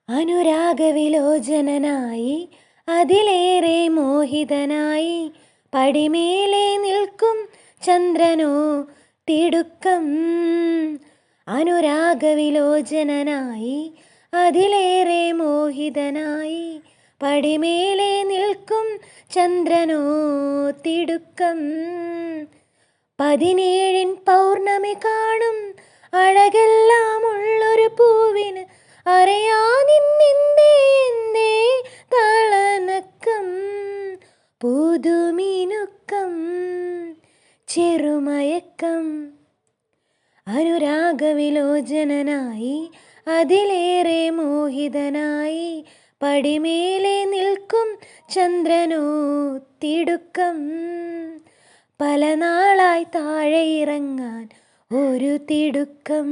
അനുരാഗവിലോചനനായി അതിലേറെ മോഹിതനായി പടിമേലെ നിൽക്കും ചന്ദ്രനോ തിടുക്കം. അനുരാഗവിലോചനനായി അതിലേറെ മോഹിതനായി പടിമേലെ നിൽക്കും ചന്ദ്രനോ തിടുക്കം. 17 പൗർണമി കാണും അഴകെല്ലാം ഉള്ളൊരു പൂവിന് അറിയാനിന്നെന്തേ എന്തേ തളനക്കം. പുതുമിനുക്കം ചെറുമയക്കം. അനുരാഗവിലോചനനായി അതിലേറെ മോഹിതനായി പടിമേലെ നിൽക്കും ചന്ദ്രനോ തിടുക്കം. പല നാളായി താഴെ ഇറങ്ങാൻ ഒരു തിടുക്കം.